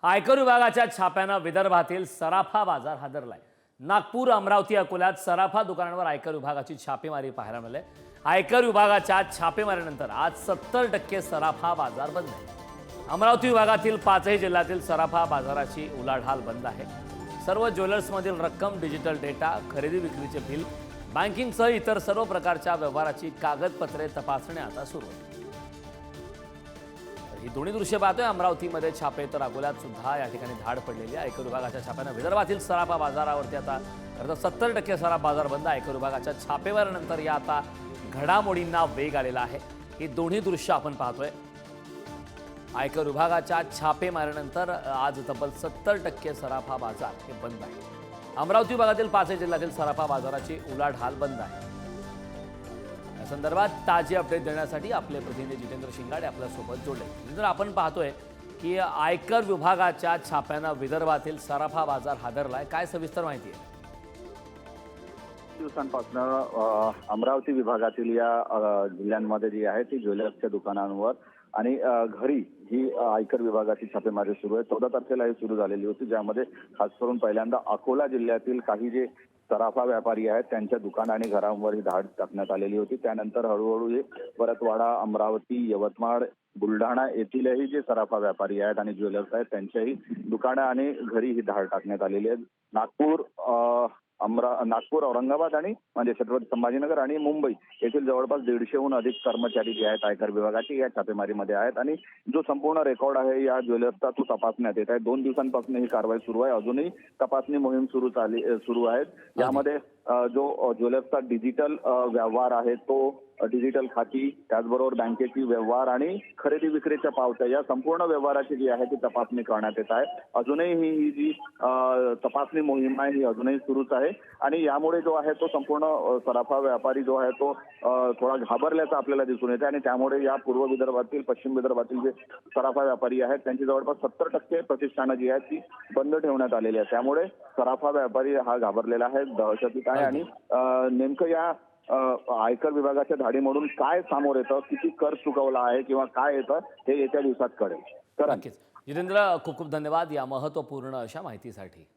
आयकर विभागाच्या छाप्यानं विदर्भातील सराफा बाजार हादरलाय। नागपूर, अमरावती, अकोल्यात सराफा दुकानांवर आयकर विभागाची छापेमारी पाहायला मिळाली। आयकर विभागाच्या छापेमारीनंतर आज 70% सराफा बाजार बंद आहे। अमरावती विभागातील 5ही जिल्ह्यातील सराफा बाजाराची उलाढाल बंद आहे। सर्व ज्वेलर्समधील रक्कम, डिजिटल डेटा, खरेदी विक्रीचे बिल, बँकिंगसह इतर सर्व प्रकारच्या व्यवहाराची कागदपत्रे तपासणी आता सुरू आहे। ही दोन्ही दृश्य पाहतोय। अमरावतीमध्ये छापे तर अकोल्यात सुद्धा या ठिकाणी धाड पडलेली आहे। आयकर विभागाच्या छाप्यानं विदर्भातील सराफा बाजारावरती आता 70% सराफा बाजार बंद। आयकर विभागाच्या छापेमारीनंतर या आता घडामोडींना वेग आलेला आहे। ही दोन्ही दृश्य आपण पाहतोय। आयकर विभागाच्या छापेमारीनंतर आज तब्बल 70% सराफा बाजार हे बंद आहे। अमरावती विभागातील 5 जिल्ह्यातील सराफा बाजाराची उलाढाल बंद आहे। या संदर्भात ताजी अपडेट देण्यासाठी आपले प्रतिनिधी जितेंद्र शिंगाडे आपल्यासोबत जोडले। जितेंद्र, आपण पाहतोय की आयकर विभागाच्या छाप्यानं विदर्भातील सराफा बाजार हादरलाय, काय सविस्तर माहिती आहे? दिवसांपासून अमरावती विभागातील या जिल्ह्यांमध्ये जी आहे ती ज्वेलर्सच्या दुकानांवर आणि घरी ही आयकर विभागाची छापेमारी सुरू आहे। 14 तारखेला ही सुरू झालेली होती, ज्यामध्ये खास करून पहिल्यांदा अकोला जिल्ह्यातील काही जे सराफा व्यापारी आहेत त्यांच्या दुकान आणि घरांवर ही धाड टाकण्यात आलेली होती। त्यानंतर हळूहळू परतवाडा, अमरावती, यवतमाळ, बुलढाणा येथीलही जे सराफा व्यापारी आहेत आणि ज्वेलर्स आहेत त्यांच्याही दुकानं आणि घरी ही धाड टाकण्यात आलेली आहे। नागपूर, औरंगाबाद आणि म्हणजे छत्रपती संभाजीनगर आणि मुंबई येथील जवळपास 150हून अधिक कर्मचारी जे आहेत आयकर विभागाचे या छापेमारीमध्ये आहेत आणि जो संपूर्ण रेकॉर्ड आहे या ज्वेलर्सचा तो तपासण्यात येत आहे। 2 दिवसांपासून ही कारवाई सुरू आहे। अजूनही तपासणी मोहीम सुरू आहे। यामध्ये जो ज्वेलर्सचा डिजिटल व्यवहार आहे तो डिजिटल खाती, त्याचबरोबर बँकेची व्यवहार आणि खरेदी विक्रीच्या पावत्या या संपूर्ण व्यवहाराची जी आहे ती तपासणी करण्यात येत आहे। अजूनही ही जी तपासणी मोहीम आहे ही अजूनही सुरूच आहे आणि यामुळे जो आहे तो संपूर्ण सराफा व्यापारी जो आहे तो थोडा घाबरल्याचा आपल्याला दिसून येते आणि त्यामुळे या पूर्व विदर्भातील, पश्चिम विदर्भातील जे सराफा व्यापारी आहेत त्यांची जवळपास 70% प्रतिष्ठानं जी आहेत ती बंद ठेवण्यात आलेली आहे। त्यामुळे सराफा व्यापारी हा घाबरलेला आहे, दहशतीत आहे आणि नेमकं या आयकर विभागाच्या धाडीमधून काय समोर येतं, किती कर चुकवला आहे किंवा काय येतं हे येत्या दिवसात कळेल। नक्कीच जितेंद्र, खूप खूप धन्यवाद या महत्त्वपूर्ण अशा माहितीसाठी।